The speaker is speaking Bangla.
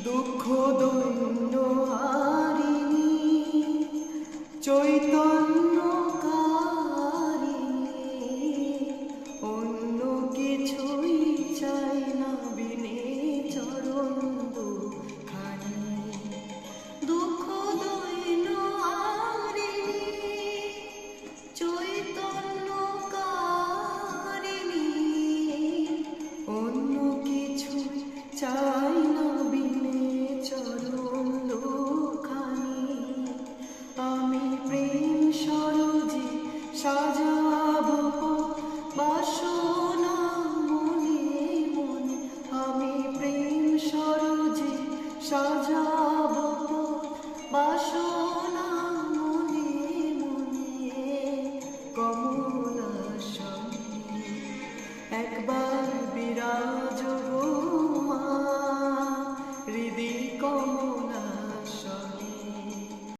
দুঃখ দৈন্য হারিণী চৈতন্য কারিণী, অন্য কিছুই চাই না বিনে চরণ দুখানি। দুঃখ দৈন্য হারিণী চৈতন্য কারিণী, অন্য কিছুই চাই না বিনে চরণ দুখানি। আমি প্রেম সরোজে সাজাবো বাসনা মনে মনে, আমি প্রেম সরোজে সাজাবো বাসনা মনে মনে। কমলাসনে একবার বিরাজ গো মা, হৃদি কমলা